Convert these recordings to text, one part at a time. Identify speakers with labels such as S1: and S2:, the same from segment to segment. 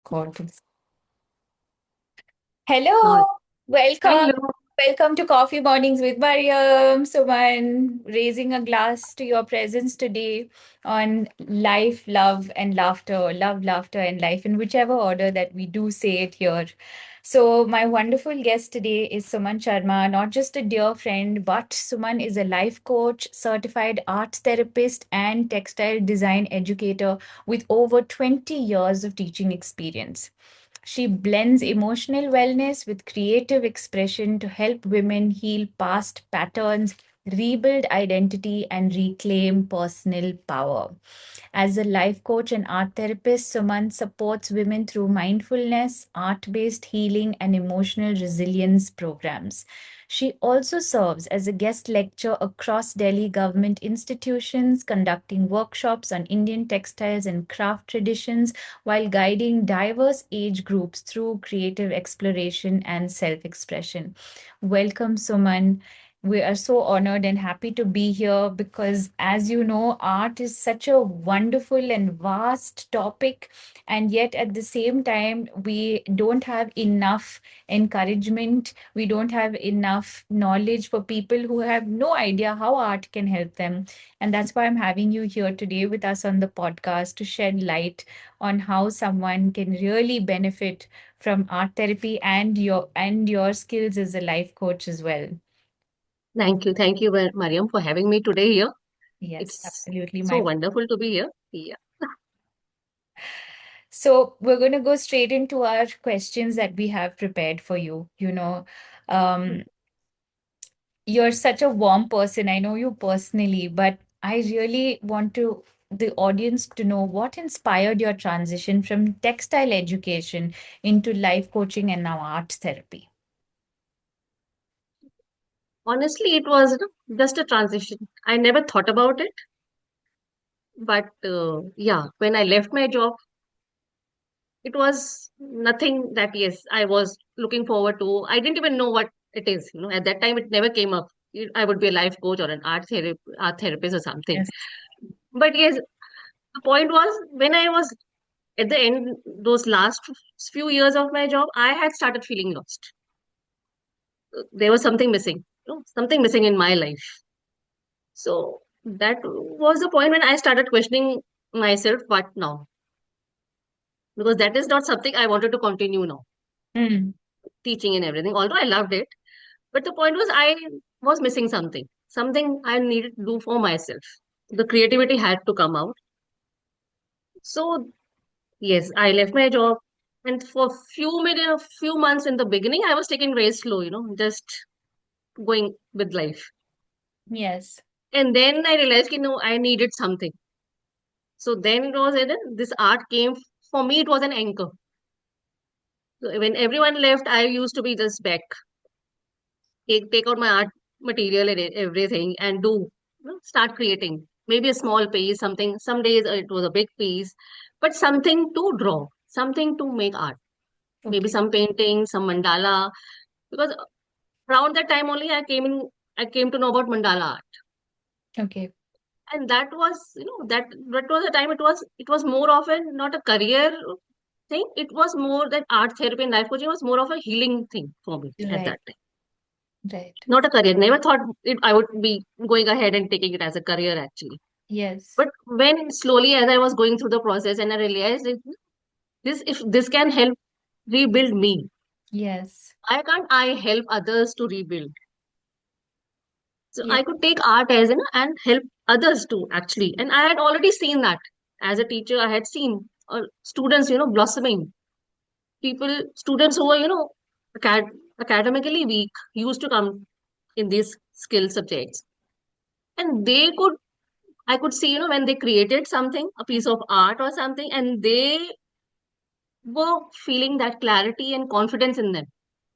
S1: God.
S2: All.
S1: Hello, welcome.
S2: Hello.
S1: Welcome to Coffee Mornings with Mariam. Suman, raising a glass to your presence today on life, love, and laughter. Love, laughter, and life, in whichever order that we do say it here. So, my wonderful guest today is Suman Sharma, not just a dear friend, but Suman is a life coach, certified art therapist, and textile design educator with over 20 years of teaching experience. She blends emotional wellness with creative expression to help women heal past patterns, rebuild identity, and reclaim personal power. As a life coach and art therapist, Suman supports women through mindfulness, art based healing, and emotional resilience programs. She also serves as a guest lecturer across Delhi government institutions, conducting workshops on Indian textiles and craft traditions while guiding diverse age groups through creative exploration and self expression. Welcome, Suman. We are so honored and happy to be here because, as you know, art is such a wonderful and vast topic. And yet, at the same time, we don't have enough encouragement. We don't have enough knowledge for people who have no idea how art can help them. And that's why I'm having you here today with us on the podcast to shed light on how someone can really benefit from art therapy and your skills as a life coach as well.
S2: Thank you. Thank you, Mariam, for having me today here.
S1: Yes,
S2: It's
S1: absolutely.
S2: so
S1: My
S2: wonderful to be here. Yeah.
S1: So we're going to go straight into our questions that we have prepared for you. Um, you're such a warm person. I know you personally, but I really want the audience to know what inspired your transition from textile education into life coaching and now art therapy.
S2: Honestly, it was just a transition. I never thought about it. But yeah, when I left my job, it was nothing that, yes, I was looking forward to. I didn't even know what it is. At that time, it never came up. I would be a life coach or an art therapist or something.
S1: Yes.
S2: But yes, the point was when I was at the end, those last few years of my job, I had started feeling lost. There was something missing, something missing in my life. So that was the point when I started questioning myself, what now? Because that is not something I wanted to continue now,
S1: Mm,
S2: teaching and everything, although I loved it. But the point was, I was missing something I needed to do for myself. The creativity had to come out. So yes, I left my job. And for few months in the beginning, I was taking very slow, just going with life.
S1: yes.
S2: And then I realized, I needed something. So then it was, this art came, for me, it was an anchor. So when everyone left, I used to be just back, take out my art material and everything and start creating. Maybe a small piece, something, some days it was a big piece, but something to draw, something to make art. Maybe
S1: Okay.
S2: some painting, some mandala. Because around that time only I came to know about mandala art.
S1: Okay.
S2: And that was, that was the time it was more of a not a career thing. It was more that art therapy and life coaching was more of a healing thing for me at
S1: Right.
S2: that time.
S1: Right.
S2: Not a career. Never thought I would be going ahead and taking it as a career actually.
S1: Yes.
S2: But when slowly as I was going through the process and I realized this if this can help rebuild me,
S1: Yes.
S2: I can't I help others to rebuild. So
S1: Yeah.
S2: I could take art as and help others too actually. And I had already seen that as a teacher. I had seen students, blossoming. Students who were, academically weak used to come in these skill subjects. And I could see, when they created something, a piece of art or something, and they were feeling that clarity and confidence in them.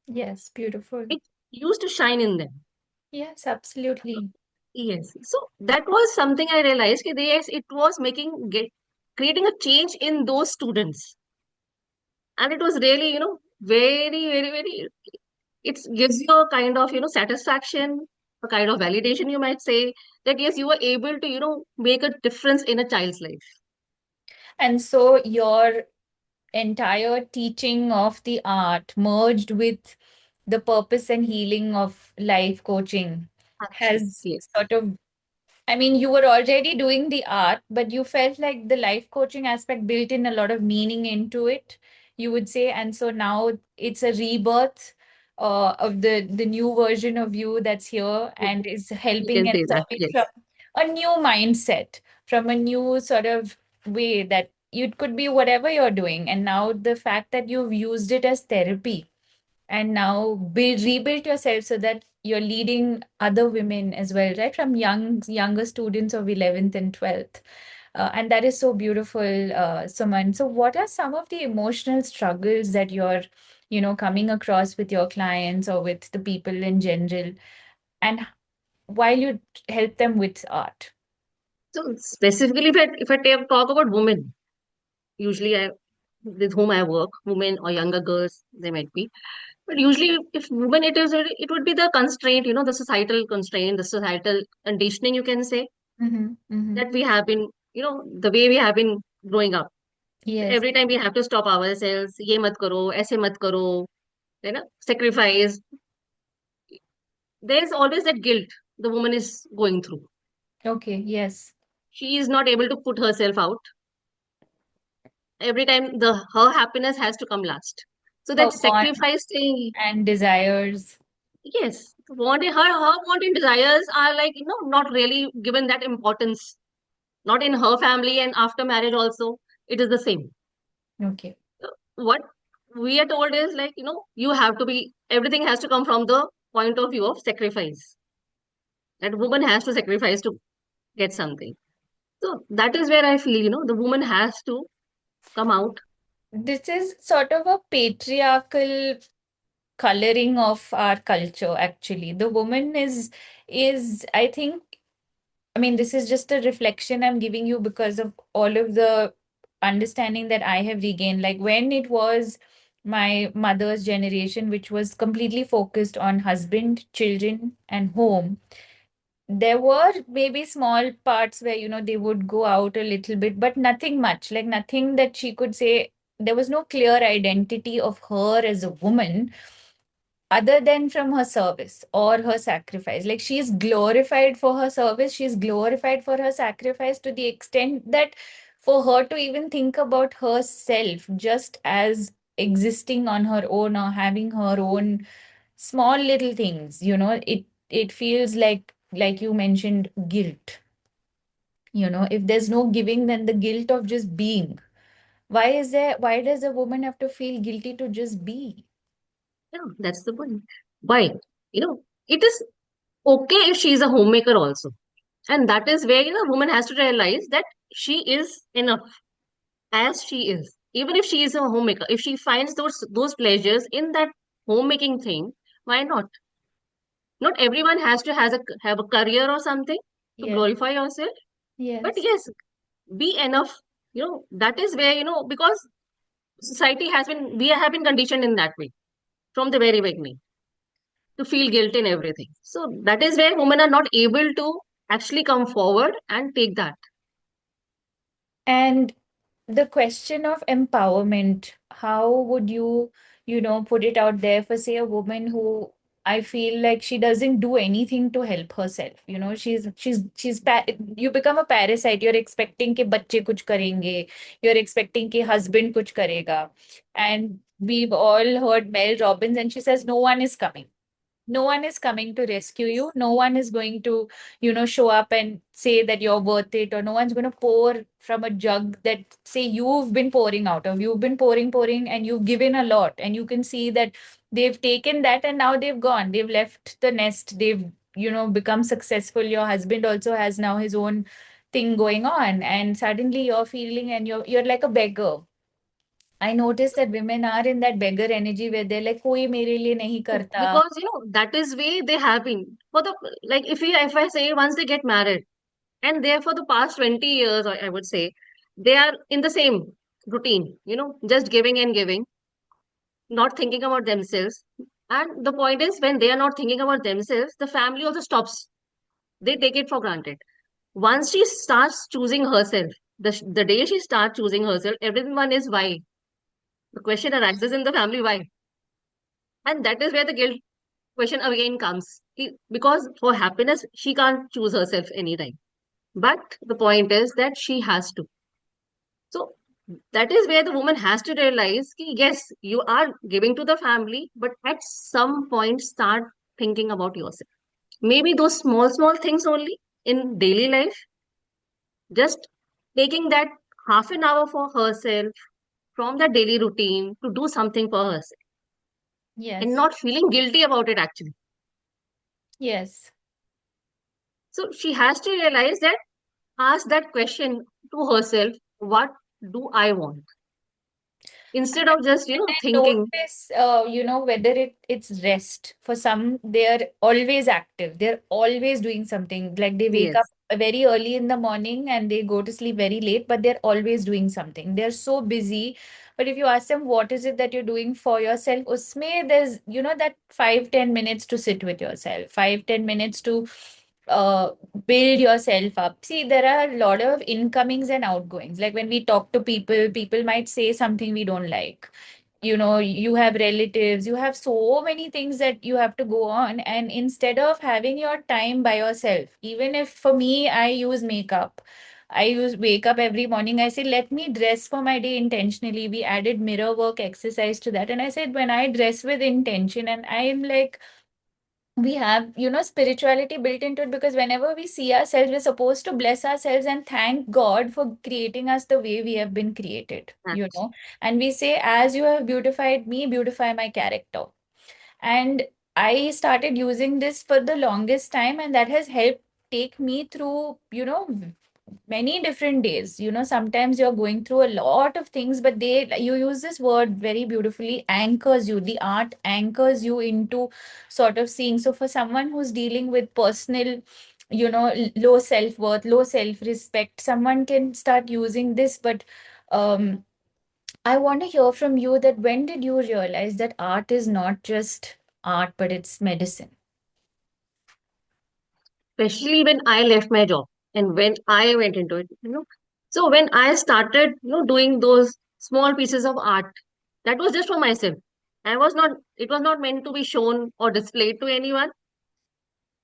S1: Yes. Beautiful.
S2: It used to shine in them.
S1: Yes, absolutely.
S2: Yes. So that was something I realized that yes, it was creating a change in those students. And it was really, very, very, very, it gives you a kind of, satisfaction, a kind of validation, you might say, that yes, you were able to, make a difference in a child's life.
S1: And so your entire teaching of the art merged with the purpose and healing of life coaching
S2: Absolutely.
S1: has
S2: Yes.
S1: sort of, I mean, you were already doing the art, but you felt like the life coaching aspect built in a lot of meaning into it, you would say. And so now it's a rebirth of the new version of you that's here and is
S2: You
S1: helping
S2: can
S1: and
S2: say that.
S1: serving from
S2: Yes.
S1: a new mindset, from a new sort of way that it could be whatever you're doing. And now the fact that you've used it as therapy and now rebuild yourself so that you're leading other women as well, right? From younger students of 11th and 12th. And that is so beautiful, Suman. So what are some of the emotional struggles that you're, coming across with your clients or with the people in general, and while you help them with art?
S2: So specifically, if I talk about women, usually with whom I work, women or younger girls, they might be. But usually, if women, it would be the constraint, the societal constraint, the societal conditioning, you can say,
S1: Mm-hmm, mm-hmm.
S2: that we have been, the way we have been growing up. So
S1: Yes.
S2: every time we have to stop ourselves, ye mat karo, aise mat karo, sacrifice. There's always that guilt the woman is going through.
S1: Okay. Yes.
S2: She is not able to put herself out. Every time her happiness has to come last. So
S1: Her
S2: that
S1: wants
S2: sacrifice thing,
S1: and desires.
S2: yes, her want and desires are like, not really given that importance. Not in her family, and after marriage also, it is the same.
S1: Okay.
S2: So what we are told is like, you have to be, everything has to come from the point of view of sacrifice. That woman has to sacrifice to get something. So that is where I feel, the woman has to come out.
S1: This is sort of a patriarchal coloring of our culture, actually. The woman is I think, I mean, this is just a reflection I'm giving you because of all of the understanding that I have regained. Like when it was my mother's generation, which was completely focused on husband, children, and home, there were maybe small parts where, they would go out a little bit, but nothing much, like nothing that she could say. There was no clear identity of her as a woman other than from her service or her sacrifice. Like she's glorified for her service, she's glorified for her sacrifice to the extent that for her to even think about herself just as existing on her own or having her own small little things, it feels like you mentioned guilt. If there's no giving, then the guilt of just being. Why does a woman have to feel guilty to just be?
S2: Yeah, that's the point. Why? It is okay if she is a homemaker also. And that is where, woman has to realize that she is enough as she is. Even if she is a homemaker, if she finds those pleasures in that homemaking thing, why not? Not everyone has to have a career or something to
S1: Yes,
S2: glorify yourself. But
S1: yes.
S2: yes, be enough. That is where, because we have been conditioned in that way from the very beginning to feel guilt in everything. So that is where women are not able to actually come forward and take that.
S1: And the question of empowerment, how would you, put it out there for, say, a woman who I feel like she doesn't do anything to help herself. You become a parasite. You're expecting कि बच्चे कुछ करेंगे. You're expecting कि husband कुछ करेगा. And we've all heard Mel Robbins, and she says, no one is coming. No one is coming to rescue you. No one is going to, show up and say that you're worth it, or no one's going to pour from a jug that say you've been pouring out of. You've been pouring, and you've given a lot. And you can see that they've taken that and now they've gone. They've left the nest. They've, become successful. Your husband also has now his own thing going on. And suddenly you're feeling and you're like a beggar. I noticed that women are in that beggar energy where they're like, कोई मेरे लिए नहीं करता.
S2: Because that is way they have been for the, like, if I say once they get married and they're for the past 20 years, or I would say they are in the same routine, just giving and giving, not thinking about themselves. And the point is, when they are not thinking about themselves, the family also stops. They take it for granted. Once she starts choosing herself, the day she starts choosing herself, everyone is why. The question arises in the family, why? And that is where the guilt question again comes. Because for happiness, she can't choose herself anytime. But the point is that she has to. So that is where the woman has to realize ki, yes, you are giving to the family, but at some point start thinking about yourself. Maybe those small, small things only in daily life, just taking that half an hour for herself from the daily routine to do something for herself and
S1: Yes.
S2: not feeling guilty about it actually.
S1: Yes.
S2: So she has to realize that, ask that question to herself, what do I want? Instead of just,
S1: And I
S2: thinking,
S1: notice, whether it's rest. For some, they're always active. They're always doing something. Like they wake up
S2: yes,
S1: very early in the morning and they go to sleep very late, but they're always doing something. They're so busy. But if you ask them, what is it that you're doing for yourself? Usme, there's, that 5-10 minutes to sit with yourself, 5-10 minutes to uh build yourself up. See, there are a lot of incomings and outgoings. Like when we talk to people, people might say something we don't like. You have relatives, you have so many things that you have to go on, and instead of having your time by yourself, even if for me, I use makeup. I use wake up every morning, I say let me dress for my day intentionally. We added mirror work exercise to that, and I said when I dress with intention, and I am like, we have spirituality built into it, because whenever we see ourselves, we're supposed to bless ourselves and thank God for creating us the way we have been created.
S2: actually,
S1: And we say, as you have beautified me, beautify my character. And I started using this for the longest time, and that has helped take me through many different days. Sometimes you're going through a lot of things, but you use this word very beautifully, anchors you. The art anchors you into sort of seeing. So for someone who's dealing with personal, low self-worth, low self-respect, someone can start using this. But um I want to hear from you that when did you realize that art is not just art, but it's medicine?
S2: especially when I left my job and when I went into it, So when I started, doing those small pieces of art, that was just for myself. It was not meant to be shown or displayed to anyone.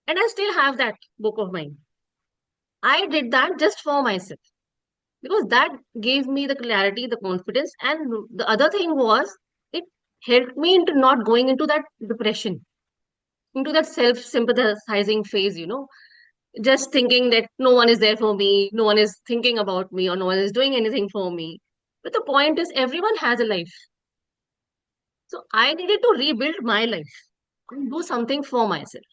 S2: And I still have that book of mine. I did that just for myself because that gave me the clarity, the confidence. And the other thing was, it helped me into not going into that depression, into that self sympathizing phase, just thinking that no one is there for me, no one is thinking about me, or no one is doing anything for me. But the point is, everyone has a life. So I needed to rebuild my life and do something for myself.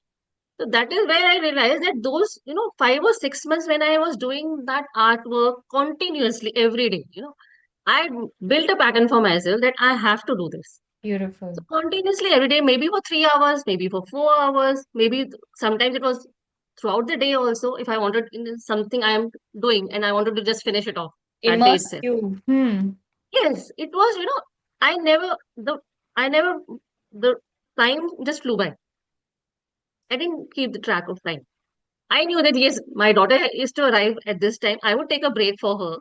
S2: So that is where I realized that those, 5 or 6 months when I was doing that artwork continuously every day, I built a pattern for myself that I have to do this. So
S1: Beautiful.
S2: continuously every day, maybe for 3 hours, maybe for 4 hours, maybe sometimes it was throughout the day also. If I wanted something I am doing and I wanted to just finish it off that day
S1: Immerse
S2: itself.
S1: you. Hmm.
S2: Yes, it was, I never, I never, the time just flew by. I didn't keep the track of time. I knew that yes, my daughter is to arrive at this time. I would take a break for her,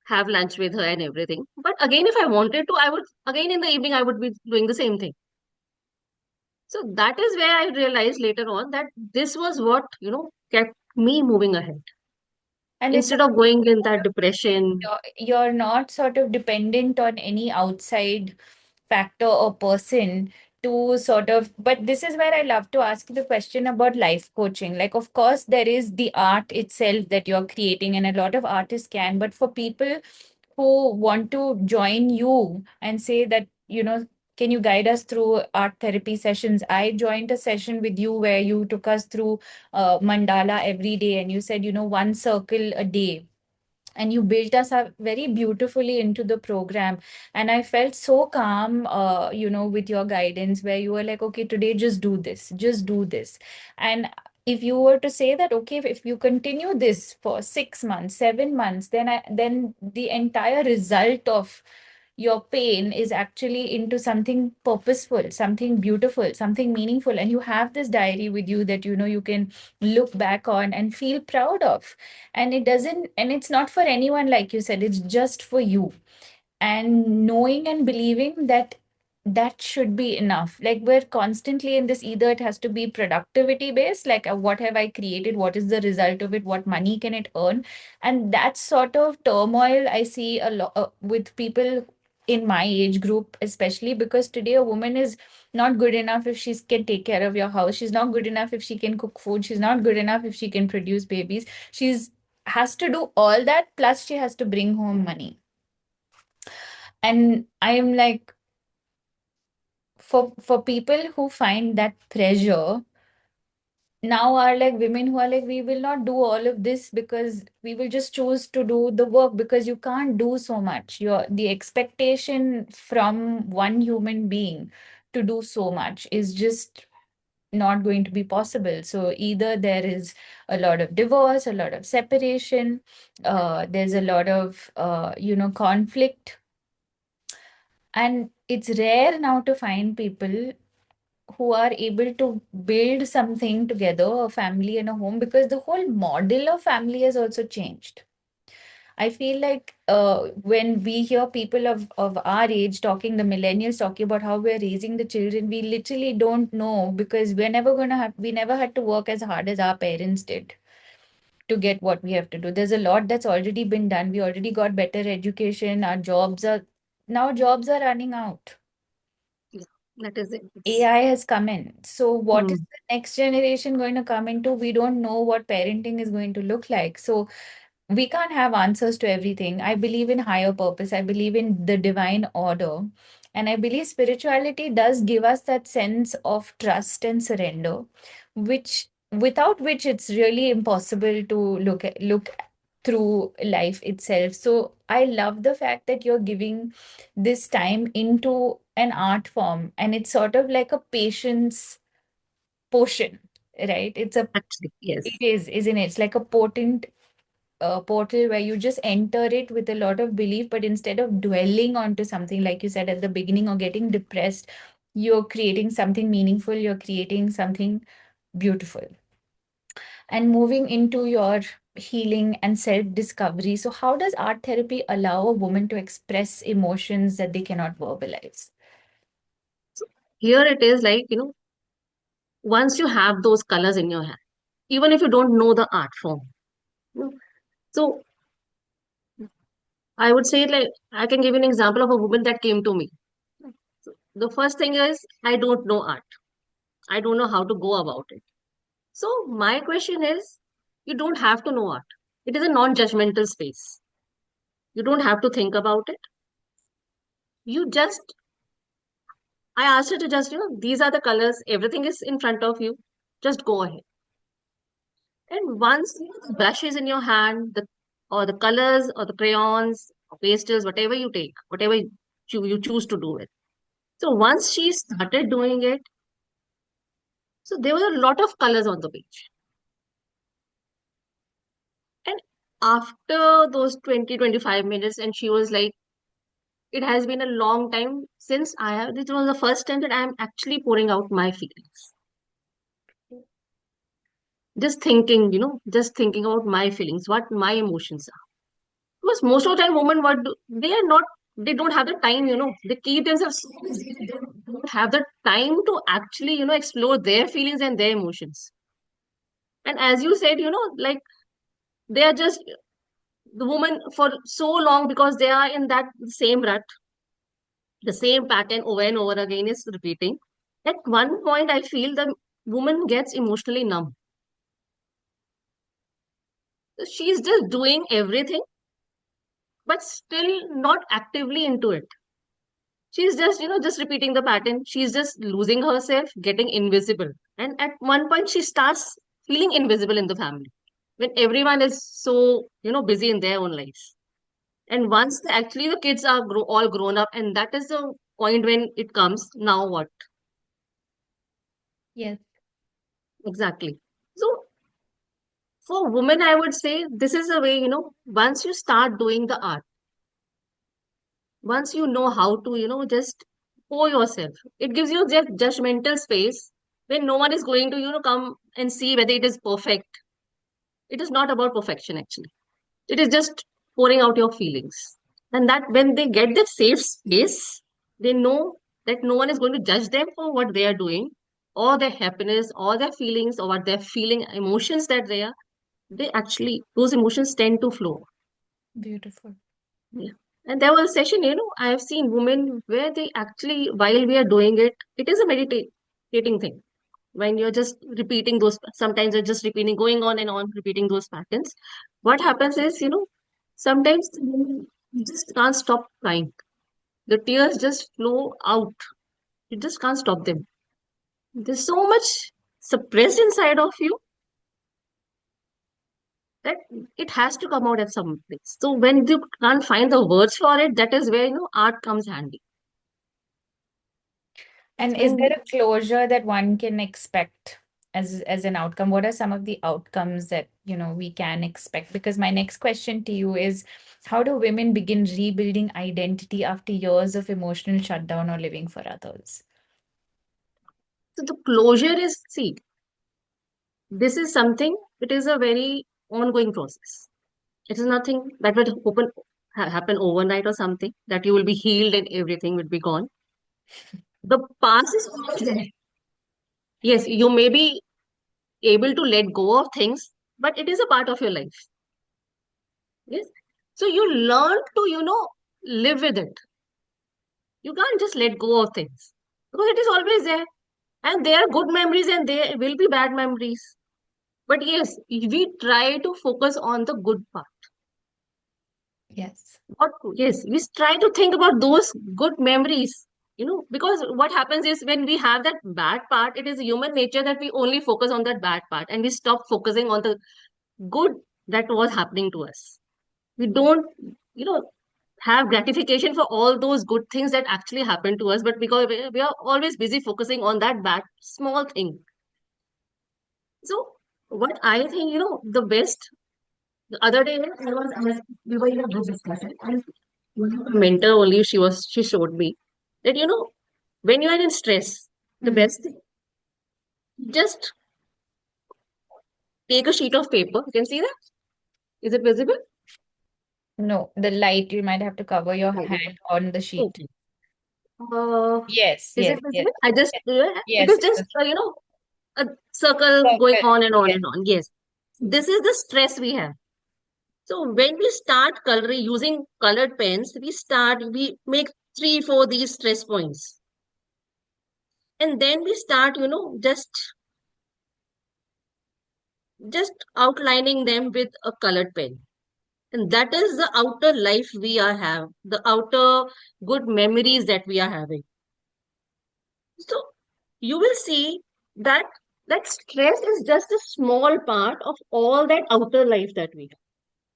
S2: have lunch with her and everything. But again, if I wanted to, I would, again in the evening, I would be doing the same thing. So that is where I realized later on that this was what, kept me moving ahead.
S1: And it's
S2: Instead of going in that depression,
S1: you're not sort of dependent on any outside factor or person to sort of, but this is where I love to ask you the question about life coaching. Like, of course, there is the art itself that you're creating, and a lot of artists can, but for people who want to join you and say that, can you guide us through art therapy sessions? I joined a session with you where you took us through mandala every day, and you said, one circle a day, and you built us up very beautifully into the program. And I felt so calm, with your guidance, where you were like, okay, today just do this. And if you were to say that, okay, if you continue this for 6 months, 7 months, then the entire result of your pain is actually into something purposeful, something beautiful, something meaningful, and you have this diary with you that you can look back on and feel proud of. And it's not for anyone, like you said, it's just for you. and knowing and believing that that should be enough. Like we're constantly in this, either it has to be productivity based, like what have I created, what is the result of it, what money can it earn, and that sort of turmoil I see a lot with people in my age group, especially because today a woman is not good enough if she can take care of your house, she's not good enough if she can cook food, she's not good enough if she can produce babies, she's has to do all that plus she has to bring home money. And I am like, for people who find that pressure, now are like women who are like, we will not do all of this because we will just choose to do the work, because you can't do so much. Your the expectation from one human being to do so much is just not going to be possible. So either there is a lot of divorce, a lot of separation, there's a lot of conflict. And it's rare now to find people who are able to build something together, a family and a home, because the whole model of family has also changed. I feel like when we hear people of our age talking, the millennials talking about how we're raising the children, we literally don't know, because we never had to work as hard as our parents did to get what we have to do. There's a lot that's already been done. We already got better education. Now jobs are running out.
S2: Yeah, that is it.
S1: AI has come in. So, what is
S2: Hmm.
S1: the next generation going to come into? We don't know what parenting is going to look like. So, we can't have answers to everything. I believe in higher purpose. I believe in the divine order. And I believe spirituality does give us that sense of trust and surrender, which without which it's really impossible to look through life itself. So I love the fact that you're giving this time into an art form, and it's sort of like a patience potion, right?
S2: Actually, yes.
S1: It is, isn't it? It's like a potent portal where you just enter it with a lot of belief, but instead of dwelling onto something, like you said at the beginning, or getting depressed, you're creating something meaningful, you're creating something beautiful. And moving into your healing and self-discovery. So, how does art therapy allow a woman to express emotions that they cannot verbalize?
S2: So here it is like, once you have those colors in your hand, even if you don't know the art form, you know, so I would say, like, I can give you an example of a woman that came to me. So the first thing is, I don't know art. I don't know how to go about it. So my question is, you don't have to know art. It is a non-judgmental space. You don't have to think about it. You just, I asked her to just, these are the colors. Everything is in front of you. Just go ahead. And once the brush is in your hand, or the colors or the crayons or pastels, whatever you take, whatever you choose to do it. So once she started doing it, so there were a lot of colors on the page. And after those 20-25 minutes, and she was like, it has been a long time since this was the first time that I am actually pouring out my feelings. Just thinking about my feelings, what my emotions are. Because most of the time, women, they are not, they don't have the time, they keep themselves so busy, they don't have the time to actually, explore their feelings and their emotions. And as you said, like, they are just the woman for so long because they are in that same rut, the same pattern over and over again is repeating. At one point, I feel the woman gets emotionally numb. She's just doing everything, but still not actively into it. She's just, just repeating the pattern. She's just losing herself, getting invisible. And at one point, she starts feeling invisible in the family when everyone is so, busy in their own lives. And once actually the kids are all grown up, and that is the point when it comes, now what?
S1: Yes.
S2: Exactly. So for women, I would say this is a way, once you start doing the art, once you know how to, just pour yourself, it gives you just judgmental space when no one is going to, come and see whether it is perfect. It is not about perfection, actually. It is just pouring out your feelings. And that when they get that safe space, they know that no one is going to judge them for what they are doing, or their happiness, or their feelings, or what they're feeling, emotions that they actually, those emotions tend to flow.
S1: Beautiful.
S2: Yeah. And there was a session, I have seen women where they actually, while we are doing it, it is a meditating thing. When you're just repeating those, sometimes you're just repeating, going on and on, repeating those patterns. What happens is, sometimes you just can't stop crying. The tears just flow out. You just can't stop them. There's so much suppressed inside of you that it has to come out at some place. So when you can't find the words for it, that is where, art comes handy.
S1: And is there
S2: When
S1: a closure that one can expect as an outcome? What are some of the outcomes that, we can expect? Because my next question to you is, how do women begin rebuilding identity after years of emotional shutdown or living for others?
S2: so the closure is, see, this is something, it is a very ongoing process. It is nothing that will happen overnight or something, that you will be healed and everything will be gone. The past is always there. Yes, you may be able to let go of things, but it is a part of your life. Yes. So you learn to, live with it. You can't just let go of things because it is always there. And there are good memories and there will be bad memories. But yes, we try to focus on the good part.
S1: Yes.
S2: What, yes, we try to think about those good memories, because what happens is when we have that bad part, it is human nature that we only focus on that bad part and we stop focusing on the good that was happening to us. We don't, you know, have gratification for all those good things that actually happen to us, but because we are always busy focusing on that bad small thing. So, what I think, the best, the other day, we were in a group discussion, and one of the mentor only, she showed me that, when you are in stress, the
S1: Hmm.
S2: best thing, just take a sheet of paper. You can see that? Is it visible?
S1: No, the light, you might have to cover your
S2: Right.
S1: hand on the sheet.
S2: Okay. Uh,
S1: Yes,
S2: is
S1: yes,
S2: it
S1: yes,
S2: visible? I just,
S1: yes,
S2: it is
S1: yes.
S2: just, a circle going
S1: Circle.
S2: on and on
S1: Yes.
S2: and on. Yes. This is the stress we have. So when we start coloring using colored pens, we make three, four these stress points. And then we start, just outlining them with a colored pen. And that is the outer life we are have, the outer good memories that we are having. So you will see that that stress is just a small part of all that outer life that we have.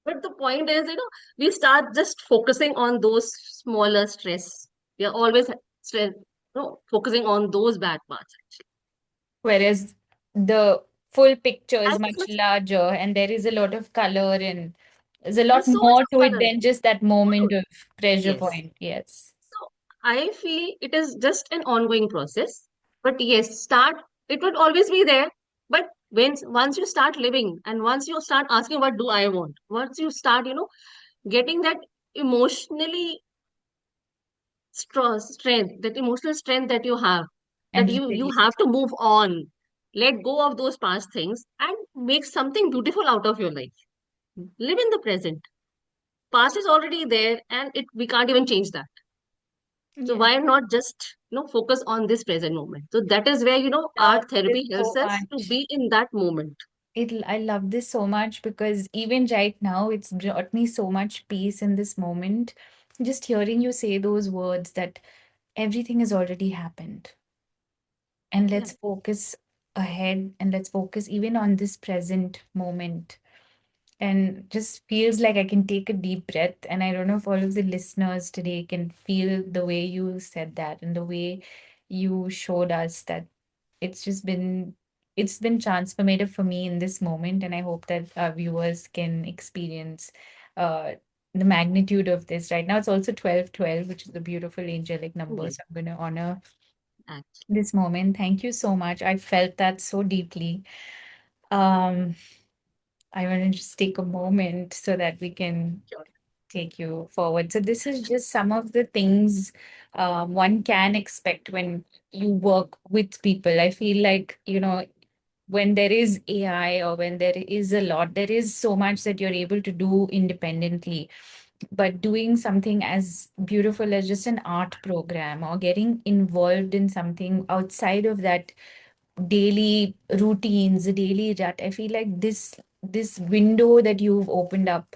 S2: But the point is, we start just focusing on those smaller stress. We are always stress, focusing on those bad parts.
S1: Whereas the full picture is
S2: Life is
S1: much
S2: much,
S1: larger and there is a lot of color and there's a lot
S2: there's so much
S1: more
S2: of
S1: to it
S2: color.
S1: than just that moment of pressure
S2: Yes.
S1: point. Yes.
S2: So I feel it is just an ongoing process. But yes, it would always be there. But once you start living and once you start asking what do I want, once you start, getting that emotionally strength, that emotional strength that you have, that
S1: And
S2: you
S1: resilience.
S2: have to move on, let go of those past things and make something beautiful out of your life. Live in the present. Past is already there and we can't even change that. So
S1: Yes.
S2: why not just, focus on this present moment? So that is where,
S1: Love
S2: art
S1: this
S2: therapy helps
S1: so
S2: us to
S1: much.
S2: be in that moment.
S1: I love this so much because even right now, it's brought me so much peace in this moment. Just hearing you say those words that everything has already happened. And
S2: Yeah.
S1: let's focus ahead and let's focus even on this present moment. And just feels like I can take a deep breath. And I don't know if all of the listeners today can feel the way you said that and the way you showed us that it's just been transformative for me in this moment. And I hope that our viewers can experience uh the magnitude of this. Right now it's also 12:12, which is a beautiful angelic number.
S2: Yes,
S1: So I'm going to honor
S2: actually.
S1: this moment. Thank you so much. I felt that so deeply. Um, I want to just take a moment so that we can
S2: Sure.
S1: take you forward. So this is just some of the things one can expect when you work with people. I feel like, when there is AI or when there is a lot, there is so much that you're able to do independently. But doing something as beautiful as just an art program or getting involved in something outside of that daily routines, the daily rut, I feel like this window that you've opened up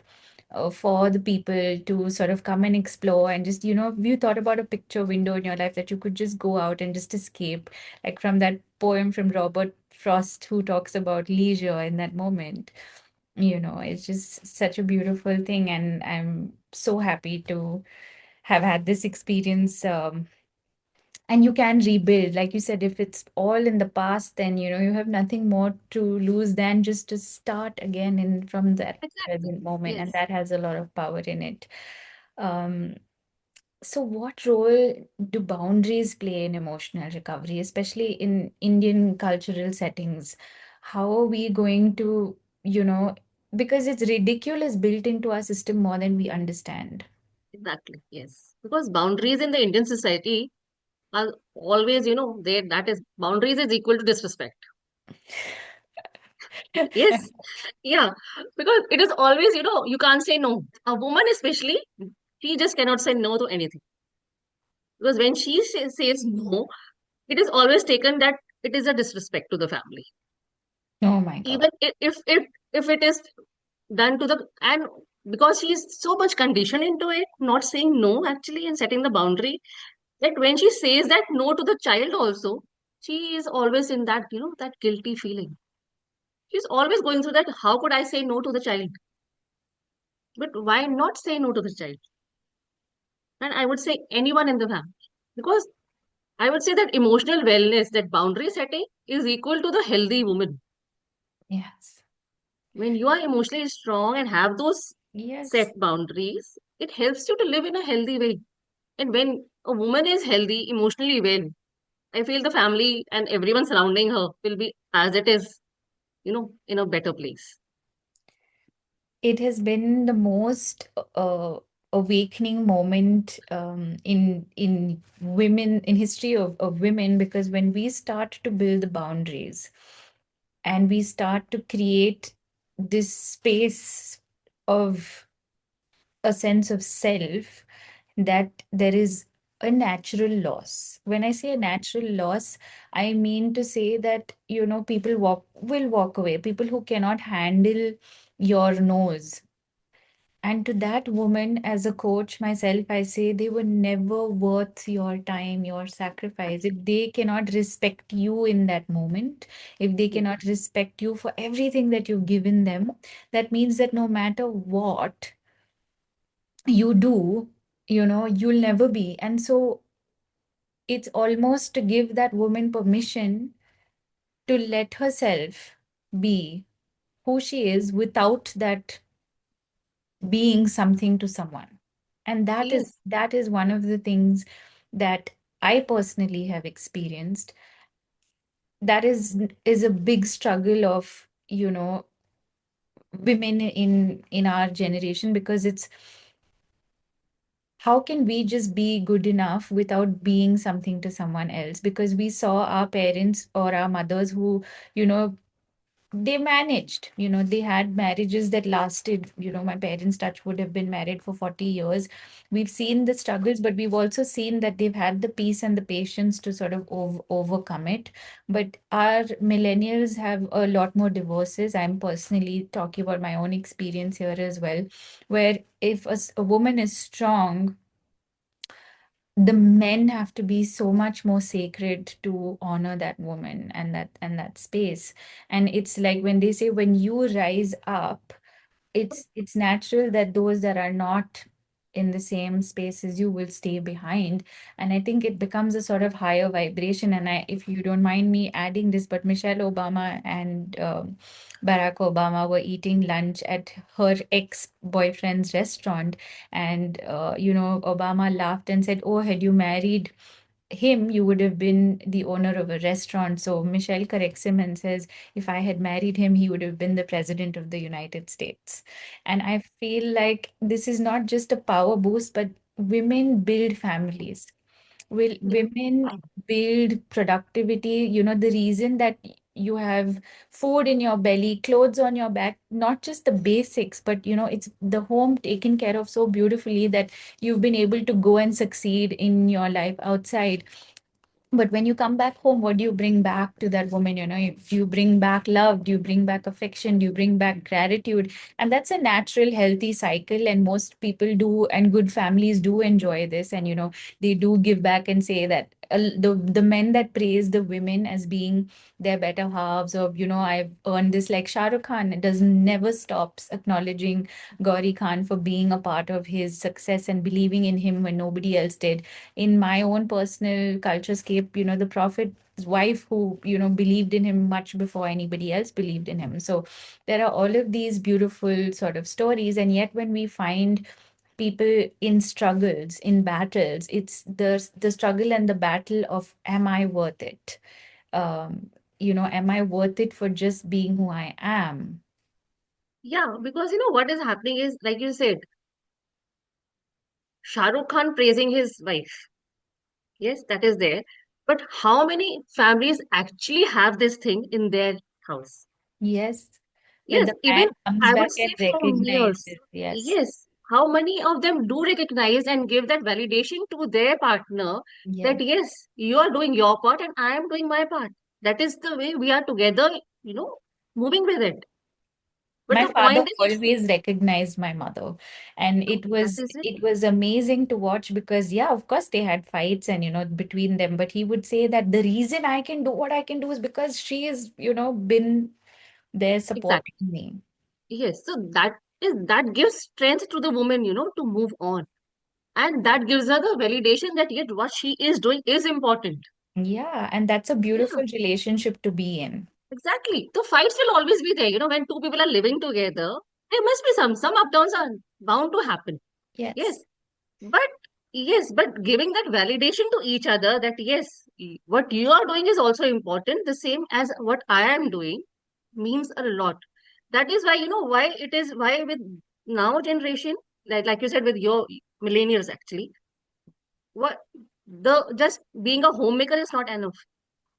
S1: for the people to sort of come and explore and just, have you thought about a picture window in your life that you could just go out and just escape, like from that poem from Robert Frost who talks about leisure in that moment. It's just such a beautiful thing, and I'm so happy to have had this experience. And you can rebuild, like you said, if it's all in the past, then you have nothing more to lose than just to start again in from that
S2: Exactly.
S1: present moment, and
S2: Yes.
S1: that has a lot of power in it. um so what role do boundaries play in emotional recovery, especially in Indian cultural settings? How are we going to, because it's ridiculous built into our system more than we understand.
S2: Exactly. Yes. Because boundaries in the Indian society are always, that is boundaries is equal to disrespect. Yes. Yeah. Because it is always, you can't say no. A woman, especially, she just cannot say no to anything. Because when she says no, it is always taken that it is a disrespect to the family.
S1: Oh my God.
S2: Even if it is done to the, and because she is so much conditioned into it, not saying no actually and setting the boundary, that when she says that no to the child also, she is always in that, that guilty feeling. She's always going through that. How could I say no to the child? But why not say no to the child? And I would say anyone in the family. Because I would say that emotional wellness, that boundary setting is equal to the healthy woman.
S1: Yes.
S2: When you are emotionally strong and have those
S1: Yes.
S2: set boundaries, it helps you to live in a healthy way. And when a woman is healthy, emotionally well, I feel the family and everyone surrounding her will be as it is, in a better place.
S1: It has been the most awakening moment in women, in history of women, because when we start to build the boundaries and we start to create this space of a sense of self, that there is a natural loss. When I say a natural loss, I mean to say that, people will walk away. People who cannot handle your nose. And to that woman, as a coach myself, I say they were never worth your time, your sacrifice. If they cannot respect you in that moment, if they
S2: Yes.
S1: cannot respect you for everything that you've given them, that means that no matter what you do, you'll never be. And so it's almost to give that woman permission to let herself be who she is without that being something to someone. And
S2: Yes.
S1: that is one of the things that I personally have experienced. That is a big struggle of, women in our generation, because it's how can we just be good enough without being something to someone else? Because we saw our parents or our mothers who, you know, they managed, they had marriages that lasted. My parents, touch would, have been married for 40 years. We've seen the struggles, but we've also seen that they've had the peace and the patience to sort of overcome it. But our millennials have a lot more divorces. I'm personally talking about my own experience here as well, where if a woman is strong, the men have to be so much more sacred to honor that woman and that space. And it's like when they say, when you rise up, it's natural that those that are not in the same space as you will stay behind. And I think it becomes a sort of higher vibration. And if you don't mind me adding this, but Michelle Obama and Barack Obama were eating lunch at her ex-boyfriend's restaurant, and Obama laughed and said, oh, had you married him, you would have been the owner of a restaurant. So Michelle corrects him and says, if I had married him, he would have been the president of the United States. And I feel like this is not just a power boost, but women build families. Will
S2: Yeah.
S1: women build productivity? The reason that you have food in your belly, clothes on your back, not just the basics, but it's the home taken care of so beautifully that you've been able to go and succeed in your life outside. But when you come back home, what do you bring back to that woman? Do you bring back love? Do you bring back affection? Do you bring back gratitude? And that's a natural, healthy cycle. And most people do, and good families do enjoy this. And, they do give back and say that the men that praise the women as being their better halves, or, I've earned this, like Shah Rukh Khan, it doesn't never stops acknowledging Gauri Khan for being a part of his success and believing in him when nobody else did. In my own personal culture scape, the prophet's wife who, believed in him much before anybody else believed in him. So there are all of these beautiful sort of stories. And yet when we find people in struggles, in battles, it's the struggle and the battle of, am I worth it? Am I worth it for just being who I am?
S2: Yeah, because what is happening is, like you said, Shah Rukh Khan praising his wife. Yes, that is there. But how many families actually have this thing in their house?
S1: Yes. That
S2: Yes,
S1: the man
S2: even
S1: comes
S2: I would
S1: back
S2: say
S1: and
S2: from years.
S1: recognizes. Yes.
S2: Yes, how many of them do recognize and give that validation to their partner
S1: Yes.
S2: that yes, you are doing your part and I am doing my part. That is the way we are together, moving with it. But
S1: My
S2: the
S1: father
S2: point is, it's
S1: always recognized my mother, and
S2: no,
S1: it
S2: that
S1: was
S2: is it.
S1: it was amazing to watch because, yeah, of course they had fights and between them, but he would say that the reason I can do what I can do is because she has been there supporting
S2: Exactly.
S1: me.
S2: Yes. So that gives strength to the woman, to move on. And that gives her the validation that yet what she is doing is important.
S1: Yeah, and that's a
S2: Yeah,
S1: beautiful relationship to be in.
S2: exactly. The fights will always be there. When two people are living together, there must be some up downs are bound to happen. Yes.
S1: Yes.
S2: But but giving that validation to each other that yes, what you are doing is also important, the same as what I am doing means a lot. That is why, why it is why with now generation, like you said, with your millennials actually, what the just being a homemaker is not enough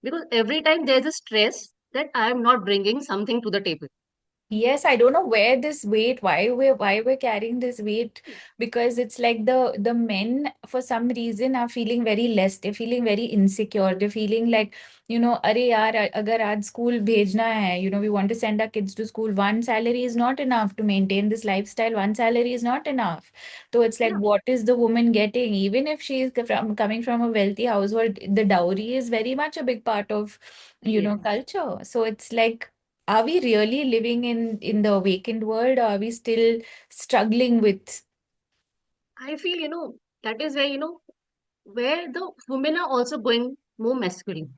S2: because every time there's a stress that I am not bringing something to the table.
S1: Yes, I don't know where this weight, why we're carrying this weight, because it's like the men for some reason are feeling very less. They're feeling very insecure. They're feeling like, अरे यार, अगर आज school भेजना है, we want to send our kids to school. One salary is not enough to maintain this lifestyle. One salary is not enough. So it's like,
S2: Yeah,
S1: what is the woman getting? Even if she is coming from a wealthy household, the dowry is very much a big part of,
S2: yes.
S1: culture. So it's like, are we really living in the awakened world, or are we still struggling with?
S2: I feel, that is where, where the women are also going more masculine.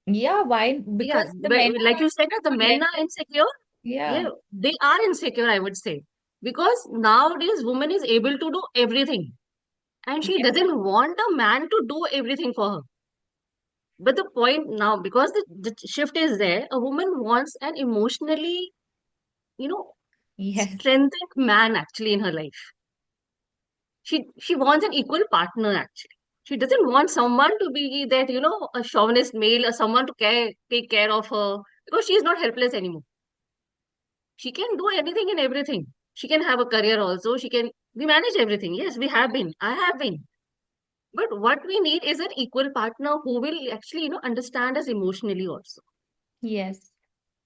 S1: Yeah, why?
S2: Yeah,
S1: Because the men
S2: like
S1: are
S2: you said, the men are
S1: connected.
S2: insecure.
S1: Yeah.
S2: Yeah, they are insecure, I would say. Because nowadays, woman is able to do everything. And she
S1: Yeah.
S2: doesn't want a man to do everything for her. But the point now, because the shift is there, a woman wants an emotionally, you know,
S1: Yes.
S2: strengthened man actually in her life. She wants an equal partner actually. She doesn't want someone to be that, a chauvinist male or someone to take care of her because she is not helpless anymore. She can do anything and everything. She can have a career also. We manage everything. Yes, we have been. I have been. But what we need is an equal partner who will actually, understand us emotionally also.
S1: Yes.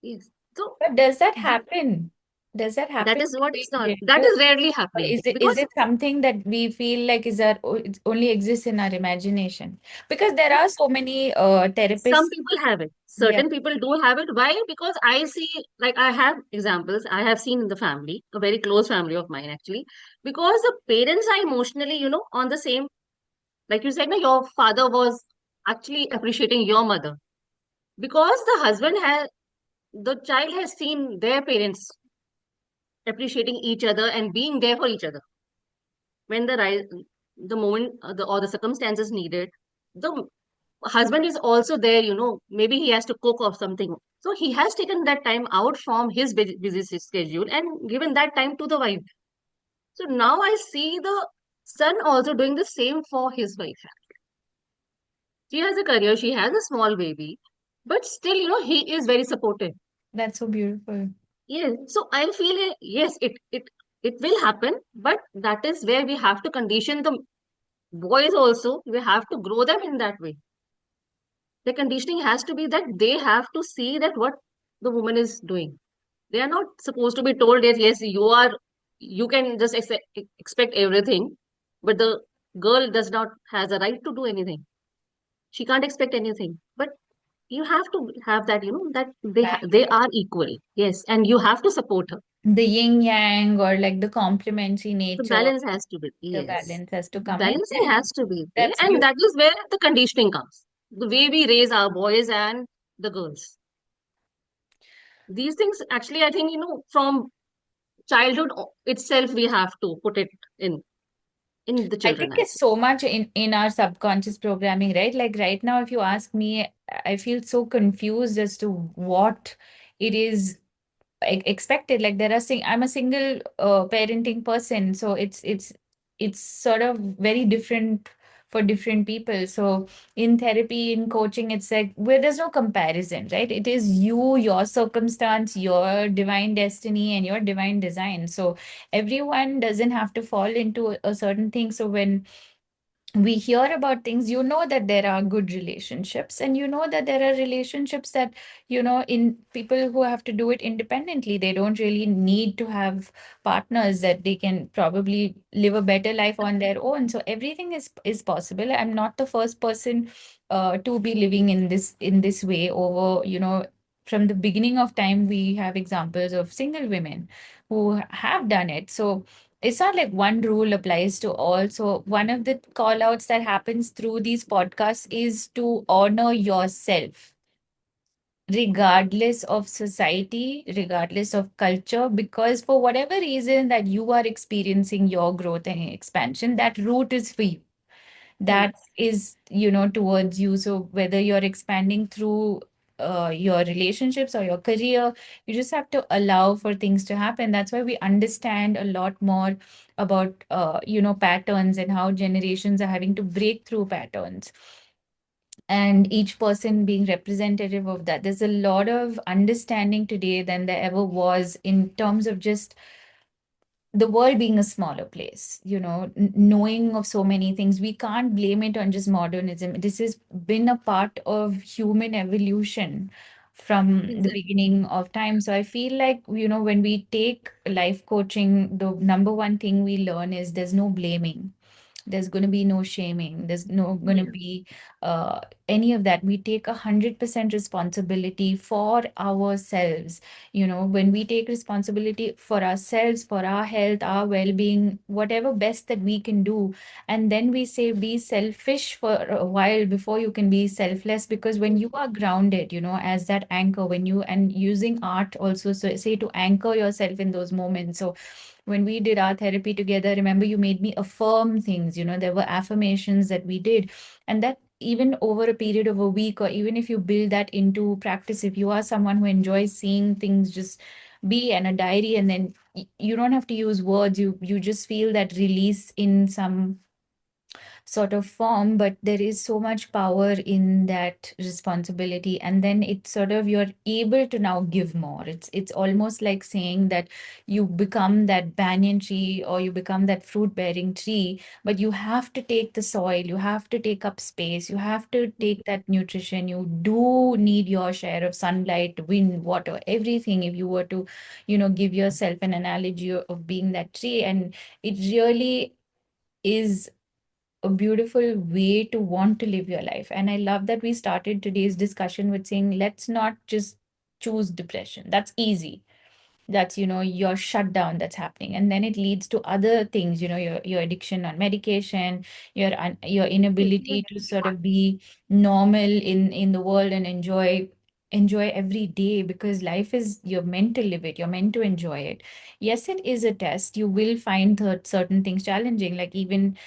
S2: Yes. So
S1: But does that
S2: we,
S1: happen? Does that
S2: that
S1: happen
S2: is what is not,
S1: between
S2: that
S1: genders?
S2: is rarely
S1: Or
S2: happening
S1: is
S2: because
S1: it something that we feel like it only exists in our imagination? Because there are so many
S2: some
S1: therapists.
S2: people have it.
S1: Yeah.
S2: Certain people do have it. Why? Because I see, like I have examples I have seen in the family, a very close family of mine actually, because the parents are emotionally, on the same, like you said, no, your father was actually appreciating your mother because the child has seen their parents appreciating each other and being there for each other when the moment or the circumstances needed. husband is also there, maybe he has to cook or something. So he has taken that time out from his busy schedule and given that time to the wife. So now I see the son also doing the same for his wife. She has a career, she has a small baby, but still, he is very supportive.
S1: That's so beautiful.
S2: Yes. So I feel yes, it will happen, but that is where we have to condition the boys also. We have to grow them in that way. The conditioning has to be that they have to see that what the woman is doing. They are not supposed to be told that yes, you can just expect everything, but the girl does not has a right to do anything. She can't expect anything. But you have to have that, that they are equal. Yes, and you have to support her.
S1: The yin yang or like the complementary
S2: The
S1: nature,
S2: balance has to be,
S1: the
S2: yes.
S1: balance has to come in.
S2: Balancing has to be there,
S1: That's
S2: and
S1: beautiful.
S2: that is where the conditioning comes. The way we raise our boys and the girls. These things actually, I think, from childhood itself, we have to put it in the
S1: I think
S2: children
S1: it's
S2: as
S1: so much in our subconscious programming, right? Like right now, if you ask me, I feel so confused as to what it is expected. Like there are I'm a single parenting person, so it's sort of very different for different people. So in therapy, in coaching, it's like where there's no comparison, right? It is you, your circumstance, your divine destiny, and your divine design. So everyone doesn't have to fall into a certain thing. So when we hear about things, you know that there are good relationships, and you know that there are relationships that, in people who have to do it independently, they don't really need to have partners, that they can probably live a better life on their own. So everything is possible. I'm not the first person to be living in this way over, from the beginning of time. We have examples of single women who have done it. So it's not like one rule applies to all. So one of the call outs that happens through these podcasts is to honor yourself, regardless of society, regardless of culture, because for whatever reason that you are experiencing your growth and expansion, that route is for you,
S2: well.
S1: that is, towards you. So whether you're expanding through your relationships or your career, you just have to allow for things to happen. That's why we understand a lot more about patterns, and how generations are having to break through patterns, and each person being representative of that. There's a lot of understanding today than there ever was, in terms of just the world being a smaller place, knowing of so many things. We can't blame it on just modernism. This has been a part of human evolution from the
S2: Exactly.
S1: beginning of time. So I feel like, when we take life coaching, the number one thing we learn is there's no blaming. There's going to be no shaming. There's no going to
S2: Yeah.
S1: be uh, any of that. We take 100% responsibility for ourselves. When we take responsibility for ourselves, for our health, our well-being, whatever best that we can do, and then we say be selfish for a while before you can be selfless. Because when you are grounded, as that anchor, when you and using art also, so say to anchor yourself in those moments. So when we did our therapy together, remember you made me affirm things. There were affirmations that we did, and that even over a period of a week, or even if you build that into practice, if you are someone who enjoys seeing things just be in a diary, and then you don't have to use words, you just feel that release in some sort of form. But there is so much power in that responsibility, and then it's sort of, you're able to now give more. It's almost like saying that you become that banyan tree, or you become that fruit bearing tree, but you have to take the soil, you have to take up space, you have to take that nutrition. You do need your share of sunlight, wind, water, everything, if you were to give yourself an analogy of being that tree. And it really is a beautiful way to want to live your life. And I love that we started today's discussion with saying, let's not just choose depression. That's easy. That's, your shutdown that's happening. And then it leads to other things, your addiction on medication, your inability to sort of be normal in the world and enjoy every day, because life is, you're meant to live it, you're meant to enjoy it. Yes, it is a test. You will find certain things challenging, like even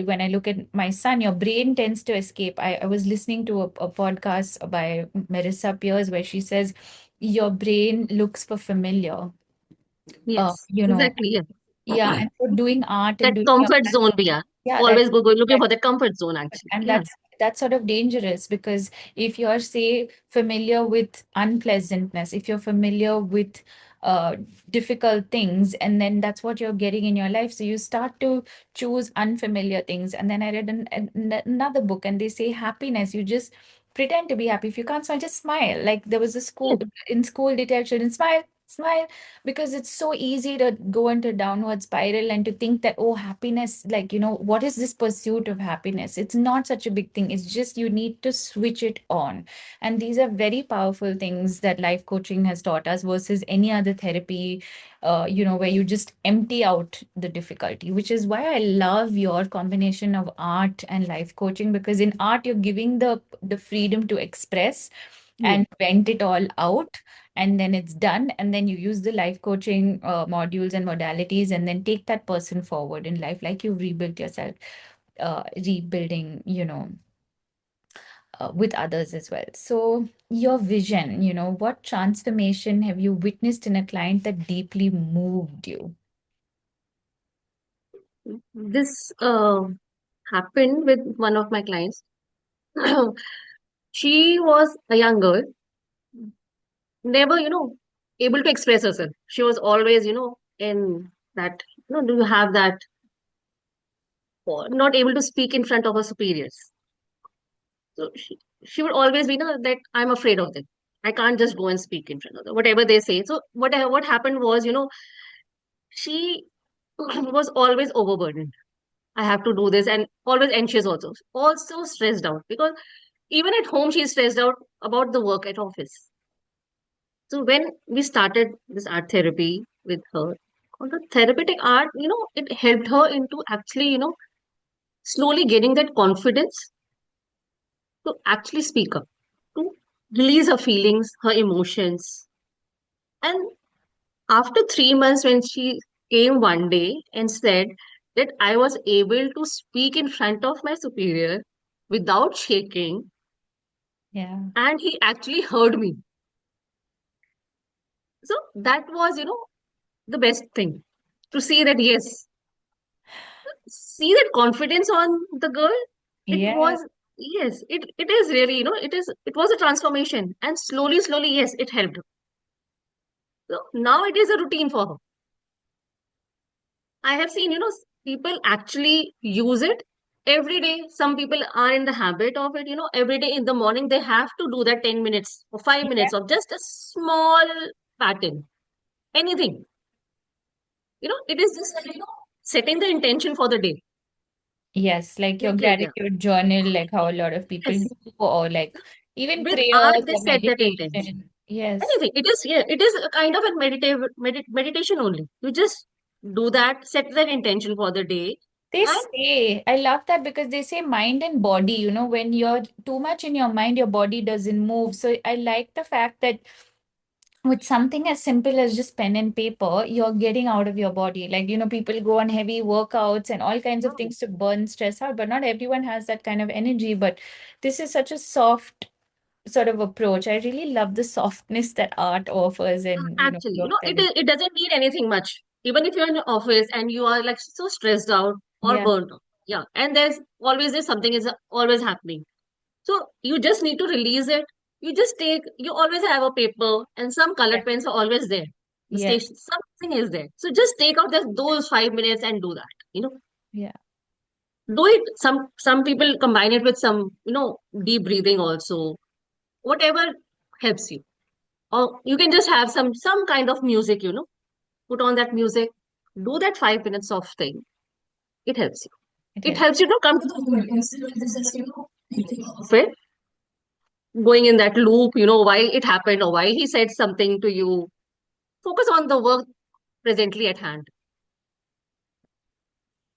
S1: when I look at my son, your brain tends to escape. I was listening to a podcast by Marissa Pierce where she says your brain looks for familiar,
S2: Yes,
S1: you know,
S2: exactly. Yeah.
S1: yeah, and for doing art and
S2: That
S1: doing your,
S2: comfort zone we are
S1: yeah,
S2: always looking for the comfort zone actually.
S1: and
S2: Yeah.
S1: that's sort of dangerous because if you're, say, familiar with unpleasantness, if you're familiar with uh difficult things, and then that's what you're getting in your life, so you start to choose unfamiliar things. And then I read another book, and they say happiness, you just pretend to be happy. If you can't smile, just smile. Like there was a
S2: Yes.
S1: school in school, they tell children smile, smile, because it's so easy to go into downward spiral and to think that, oh, happiness, like, what is this pursuit of happiness? It's not such a big thing. It's just you need to switch it on. And these are very powerful things that life coaching has taught us versus any other therapy, where you just empty out the difficulty, which is why I love your combination of art and life coaching, because in art, you're giving the freedom to express
S2: Yes.
S1: and vent it all out, and then it's done, and then you use the life coaching modules and modalities, and then take that person forward in life, like you've rebuilt yourself, rebuilding, with others as well. So your vision, what transformation have you witnessed in a client that deeply moved you?
S2: This happened with one of my clients. She was a young girl, never, able to express herself. She was always, in that, do you have that, or not able to speak in front of her superiors. So she would always be, that I'm afraid of them. I can't just go and speak in front of them, whatever they say. So what happened was, she was always overburdened. I have to do this and always anxious also stressed out because even at home she's stressed out about the work at office. So when we started this art therapy with her, on the therapeutic art, it helped her into actually, slowly getting that confidence to actually speak up, to release her feelings, her emotions. And after 3 months, when she came one day and said that I was able to speak in front of my superior without shaking,
S1: Yeah.
S2: and he actually heard me. So that was, the best thing to see that, yes, see that confidence on the girl. It
S1: Yeah.
S2: was, yes, it is really, it was a transformation. And slowly, slowly, yes, it helped. So now it is a routine for her. I have seen, people actually use it every day. Some people are in the habit of it, every day in the morning, they have to do that 10 minutes or 5 minutes of just a small pattern. Anything, it is just like, setting the intention for the day.
S1: Yes, like your
S2: Yeah.
S1: gratitude journal, like how a lot of people
S2: Yes.
S1: do, or like even
S2: With art,
S1: prayers
S2: they
S1: or
S2: set that intention.
S1: meditation. Yes.
S2: Anything. It is, yeah, it is a kind of a meditation only. You just do that, set that intention for the day.
S1: They
S2: And
S1: say, I love that because they say mind and body, when you're too much in your mind, your body doesn't move. So I like the fact that with something as simple as just pen and paper, you're getting out of your body. Like, people go on heavy workouts and all kinds of things to burn stress out, but not everyone has that kind of energy. But this is such a soft sort of approach. I really love the softness that art offers and,
S2: actually,
S1: your therapy.
S2: it doesn't need anything much. Even if you're in the office and you are like so stressed out or
S1: Yeah,
S2: burnt out. Yeah. And there's something is always happening. So you just need to release it. You always have a paper and some
S1: yeah,
S2: colored pens are always there. The
S1: yeah,
S2: station, something is there. So just take out those 5 minutes and do that.
S1: yeah.
S2: Do it. Some people combine it with some, deep breathing also. Whatever helps you. Or you can just have some kind of music, put on that music, do that 5 minutes of thing. It helps you.
S1: It
S2: It
S1: helps.
S2: helps you to come to the moment instead of just, thinking of it, going in that loop, why it happened or why he said something to you. Focus on the work presently at hand.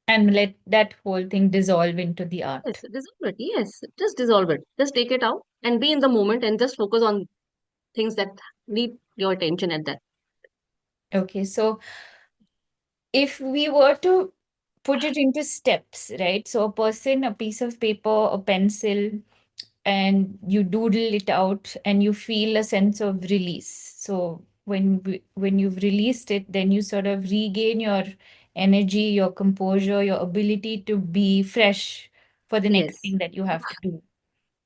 S1: And let that whole thing dissolve into the
S2: Yes,
S1: art.
S2: dissolve it. Yes, just dissolve it. Just take it out and be in the moment and just focus on things that need your attention at that.
S1: Okay, so if we were to put it into steps, right? So a person, a piece of paper, a pencil, and you doodle it out and you feel a sense of release. So when you've released it, then you sort of regain your energy, your composure, your ability to be fresh for the next
S2: Yes,
S1: thing that you have to do.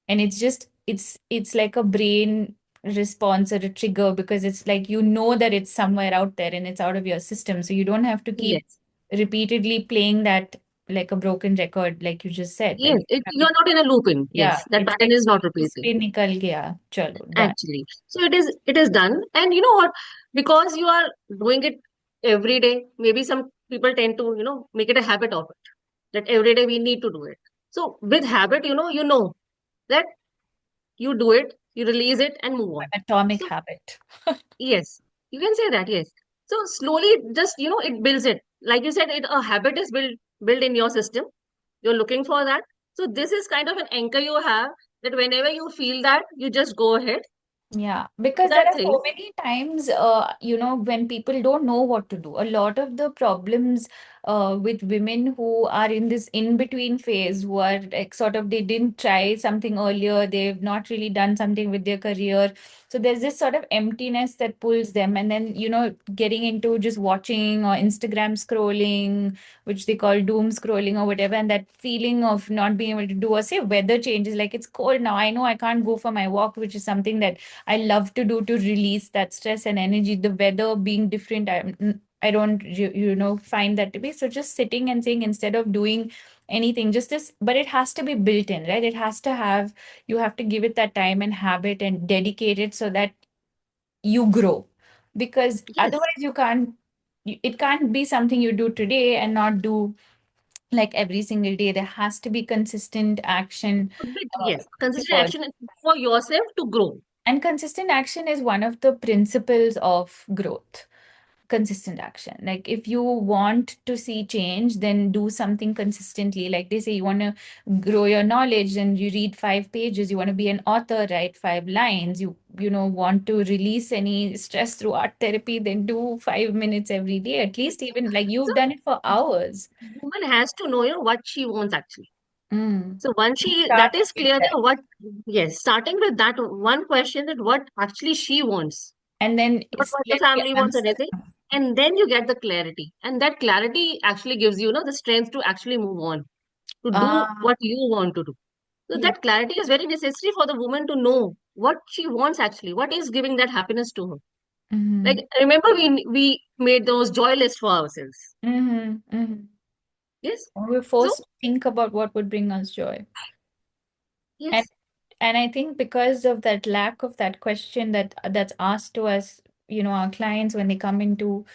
S1: And it's just it's like a brain response or a trigger, because it's like you know that it's somewhere out there and it's out of your system, so you don't have to keep
S2: yes,
S1: repeatedly playing that like a broken record, like you just said. Like
S2: yes. You're not in a looping.
S1: yeah,
S2: Yes, that
S1: it's
S2: pattern
S1: like
S2: is not
S1: इस
S2: repeating.
S1: पे निकल गया, चलो done.
S2: Actually, so it is done. And you know what? Because you are doing it every day, maybe some people tend to make it a habit of it, that every day we need to do it. So with habit, you know that you do it, you release it, and move on.
S1: Atomic
S2: So
S1: habit.
S2: yes, you can say that. Yes. So slowly, just it builds it. Like you said, a habit is built in your system. You're looking for that. So this is kind of an anchor you have, that whenever you feel that, you just go ahead.
S1: Yeah,
S2: Do
S1: because there
S2: that
S1: are
S2: thing.
S1: so many times, when people don't know what to do. A lot of the problems with women who are in this in-between phase, who are like sort of they didn't try something earlier, they've not really done something with their career. So there's this sort of emptiness that pulls them, and then, getting into just watching or Instagram scrolling, which they call doom scrolling or whatever, and that feeling of not being able to do, or say weather changes, like it's cold now. I know I can't go for my walk, which is something that I love to do to release that stress and energy. The weather being different, I don't find that to be, so just sitting and saying, instead of doing anything, just this, but it has to be built in, right? It has to have, you have to give it that time and habit and dedicate it so that you grow, because
S2: Yes.
S1: otherwise it can't be something you do today and not do like every single day. There has to be consistent action
S2: A bit,
S1: uh,
S2: yes. Consistent
S1: towards.
S2: action for yourself to grow.
S1: And consistent action is one of the principles of growth. Consistent action. Like if you want to see change, then do something consistently. Like they say, you want to grow your knowledge and you read 5 pages. You want to be an author, write 5 lines. You want to release any stress through art therapy, then do 5 minutes every day. At least even like
S2: So
S1: you've done it for hours.
S2: woman has to know, what she wants actually.
S1: Mm.
S2: So once
S1: You
S2: that
S1: started
S2: is
S1: with
S2: clear,
S1: that.
S2: then yes, starting with that one question, that what actually she wants,
S1: And then
S2: not what the
S1: select the
S2: family wants or
S1: answer.
S2: anything. And then you get the clarity. And that clarity actually gives you, the strength to actually move on, to do
S1: Ah,
S2: what you want to do. So
S1: yeah.
S2: that clarity is very necessary for the woman to know what she wants actually, what is giving that happiness to her. Like,
S1: Mm-hmm.
S2: remember, we made those joy lists for ourselves.
S1: Mm-hmm. Mm-hmm.
S2: Yes.
S1: We're
S2: So
S1: forced to think about what would bring us joy. And
S2: yes,
S1: and I think because of that lack of that question that's asked to us, our clients when they come into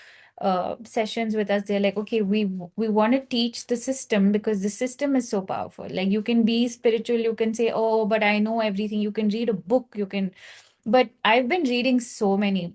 S1: sessions with us, they're like, okay, we want to teach the system because the system is so powerful. Like you can be spiritual, you can say, oh, but I know everything. You can read a book, you can, but I've been reading so many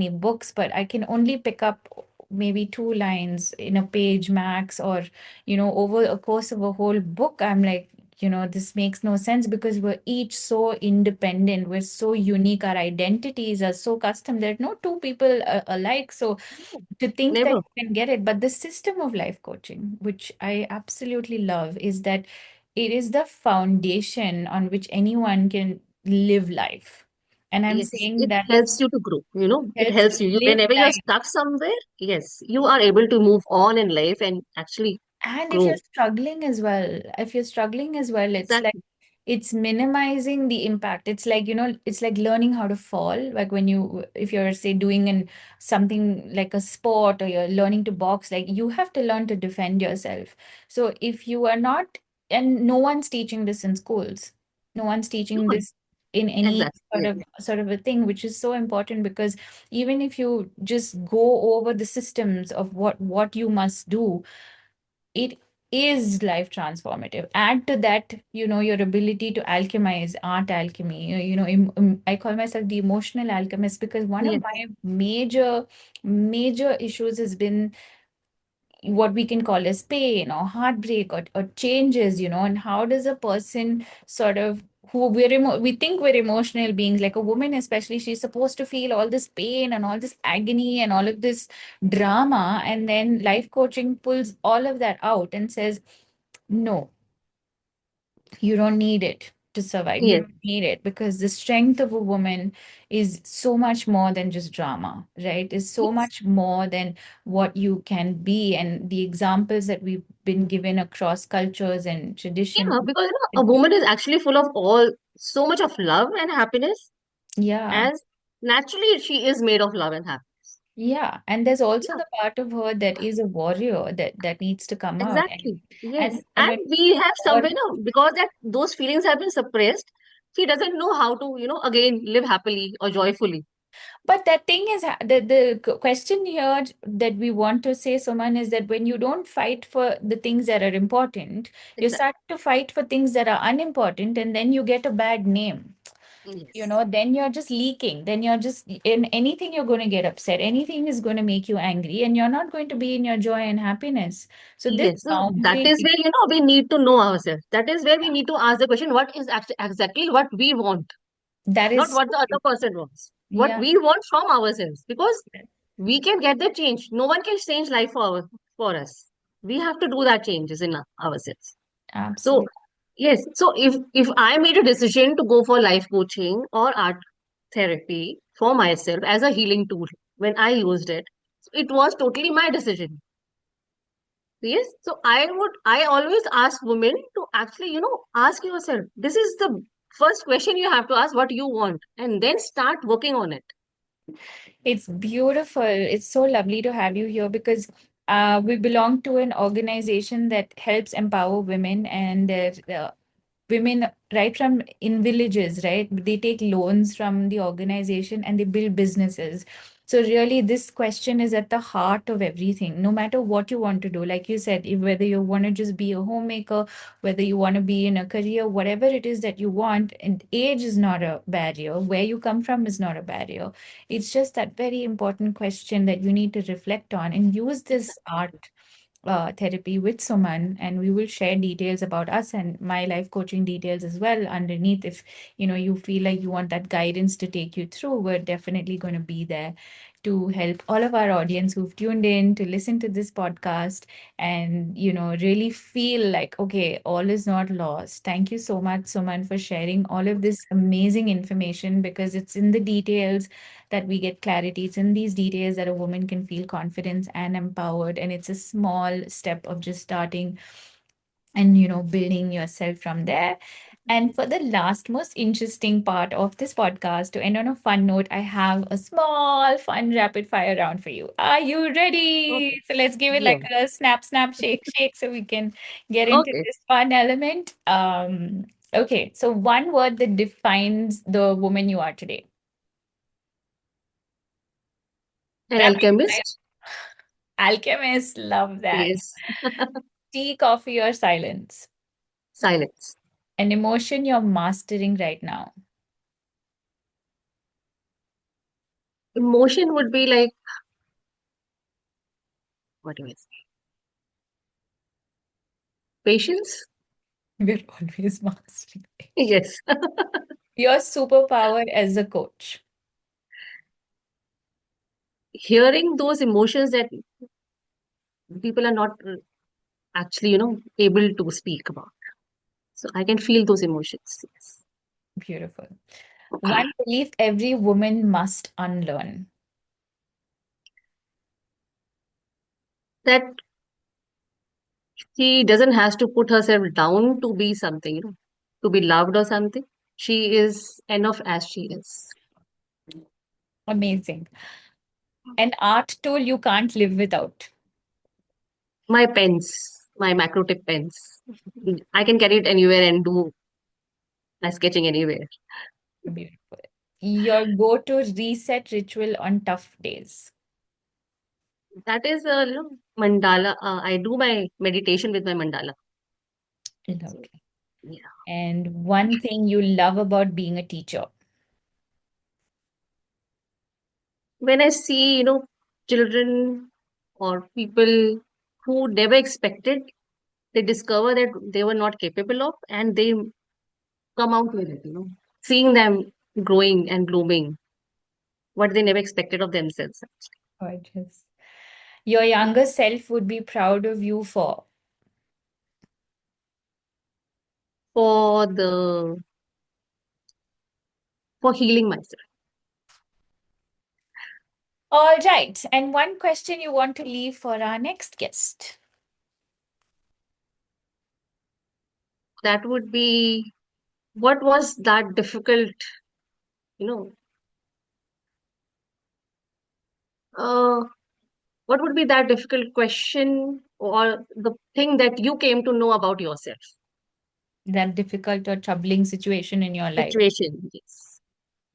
S1: books, but I can only pick up maybe 2 lines in a page max, or, over a course of a whole book, I'm like, this makes no sense because we're each so independent. We're so unique. Our identities are so custom. There are no two people alike. So
S2: no,
S1: to think that
S2: never.
S1: you can get it, but the system of life coaching, which I absolutely love, is that it is the foundation on which anyone can live life. And I'm
S2: Yes,
S1: saying
S2: it
S1: that
S2: helps you to grow. It
S1: helps to
S2: helps you.
S1: live
S2: Whenever you're
S1: life.
S2: stuck somewhere, yes, you are able to move on in life and actually
S1: And if you're
S2: grow.
S1: struggling as well, it's like
S2: Exactly.
S1: it's minimizing the impact. It's like, it's like learning how to fall. Like if you're, say, doing something like a sport, or you're learning to box, like you have to learn to defend yourself. So if you are not, and no one's teaching this in schools, no one's
S2: No
S1: teaching
S2: one.
S1: this in any
S2: Exactly. Yes.
S1: sort of a thing, which is so important, because even if you just go over the systems of what you must do, it is life transformative. Add to that, your ability to alchemize, art alchemy. I call myself the emotional alchemist, because one of
S2: Yes.
S1: my major issues has been what we can call as pain or heartbreak, or changes, and how does a person sort of who we think we're emotional beings, like a woman especially, she's supposed to feel all this pain and all this agony and all of this drama, and then life coaching pulls all of that out and says, no, you don't need it to survive. You
S2: Yes,
S1: don't need it, because the strength of a woman is so much more than just drama, right? Is so
S2: yes.
S1: much more than what you can be. And the examples that we've been given across cultures and traditions.
S2: Yeah, because a woman is actually full of all so much of love and happiness,
S1: Yeah.
S2: as naturally she is made of love and happiness.
S1: Yeah, and there's also
S2: Yeah,
S1: the part of her that is a warrior that needs to come out,
S2: exactly.
S1: and
S2: Yes.
S1: and
S2: And
S1: when we
S2: we
S1: say
S2: have some,
S1: war,
S2: because that those feelings have been suppressed, she doesn't know how to, again live happily or joyfully.
S1: but that thing is the question here that we want to say, Suman, is that when you don't fight for the things that are important, you
S2: Exactly.
S1: start to fight for things that are unimportant, and then you get a bad name.
S2: Yes.
S1: Then you're just leaking. Then you're just in anything, you're going to get upset. Anything is going to make you angry, and you're not going to be in your joy and happiness. So this
S2: Yes. So that
S1: boundary,
S2: is where, we need to know ourselves. That is where we need to ask the question, what is exactly what we want,
S1: that
S2: not
S1: is
S2: what
S1: so
S2: the other
S1: beautiful.
S2: person wants. What
S1: Yeah.
S2: we want from ourselves. Because we can get the change. No one can change life for us. We have to do that changes in ourselves. So
S1: Absolutely.
S2: yes, so if I made a decision to go for life coaching or art therapy for myself as a healing tool when I used it, it was totally my decision. Yes, so I always ask women to actually, ask yourself. This is the first question you have to ask, what you want, and then start working on it.
S1: It's beautiful. It's so lovely to have you here, because we belong to an organization that helps empower women, and women right from in villages, right? They take loans from the organization and they build businesses. So really, this question is at the heart of everything. No matter what you want to do, like you said, if whether you want to just be a homemaker, whether you want to be in a career, whatever it is that you want, and age is not a barrier. Where you come from is not a barrier. It's just that very important question that you need to reflect on and use this art therapy with Suman, and we will share details about us and my life coaching details as well underneath. If you feel like you want that guidance to take you through, we're definitely going to be there to help all of our audience who've tuned in to listen to this podcast, and really feel like, okay, all is not lost. Thank you so much, Suman, for sharing all of this amazing information, because it's in the details that we get clarity. It's in these details that a woman can feel confidence and empowered. And it's a small step of just starting and, building yourself from there. And for the last, most interesting part of this podcast, to end on a fun note, I have a small, fun, rapid fire round for you. Are you
S2: Okay.
S1: ready? So let's give it
S2: Yeah.
S1: like a snap, snap, shake, shake, so we can get into
S2: Okay.
S1: this fun element. Okay. So one word that defines the woman you are today.
S2: An
S1: Rapid fire.
S2: alchemist.
S1: Alchemist, love that.
S2: Yes.
S1: Tea, coffee, or silence?
S2: Silence.
S1: An emotion you're mastering right now.
S2: Emotion would be like, what do I say? Patience.
S1: We're always mastering.
S2: Yes.
S1: Your superpower as a coach.
S2: Hearing those emotions that people are not actually, able to speak about. So I can feel those emotions. Yes.
S1: Beautiful. One belief every woman must unlearn.
S2: That she doesn't has to put herself down to be something, to be loved or something. She is enough as she is.
S1: Amazing. An art tool you can't live without.
S2: My pens, my macro tip pens. I can carry it anywhere and do my sketching anywhere.
S1: Beautiful. Your go-to reset ritual on tough days.
S2: That is a mandala. I do my meditation with my mandala. So,
S1: Lovely.
S2: yeah.
S1: And one thing you love about being a teacher.
S2: When I see, children or people who never expected, they discover that they were not capable of, and they come out with it, seeing them growing and blooming, what they never expected of themselves.
S1: Gorgeous. Your younger self would be proud of you for.
S2: For the for healing myself.
S1: All right. And one question you want to leave for our next guest.
S2: That would be, what was that difficult, you know, uh, what would be that difficult question or the thing that you came to know about yourself?
S1: That difficult or troubling situation in your life.
S2: Situation, yes.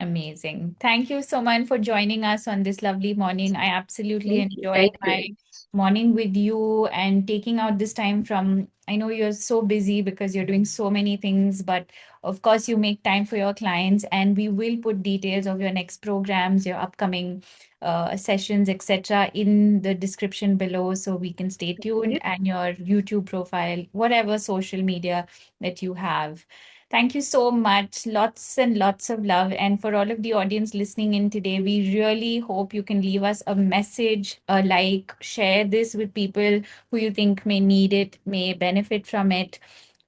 S1: Amazing. Thank you, Suman, for joining us on this lovely morning. I absolutely
S2: Thank you.
S1: enjoyed
S2: Thank you
S1: my
S2: very much.
S1: morning with you and taking out this time from, I know you're so busy because you're doing so many things, but of course, you make time for your clients, and we will put details of your next programs, your upcoming sessions, etc., in the description below so we can stay tuned,
S2: Okay.
S1: and your YouTube profile, whatever social media that you have. Thank you so much. Lots and lots of love. And for all of the audience listening in today, we really hope you can leave us a message, a like, share this with people who you think may need it, may benefit from it.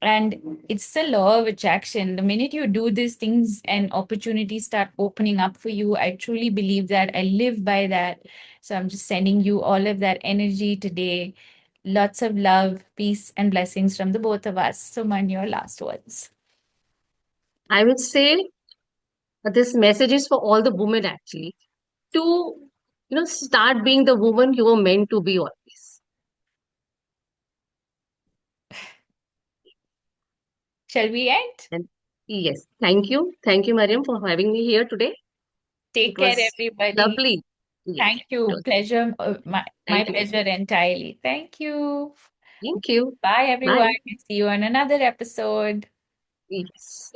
S1: And it's the law of attraction. The minute you do these things and opportunities start opening up for you, I truly believe that. I live by that. So I'm just sending you all of that energy today. Lots of love, peace, and blessings from the both of us. Suman, your last words.
S2: I would say this message is for all the women actually to, start being the woman you were meant to be always.
S1: Shall we end?
S2: And yes, thank you. Thank you, Mariam, for having me here today. It
S1: Take care,
S2: was
S1: everybody.
S2: lovely. Yes,
S1: Thank you. Pleasure, my
S2: thank you.
S1: pleasure entirely. Thank you.
S2: Thank you.
S1: Bye, everyone.
S2: Bye.
S1: See you on another episode.
S2: Yes.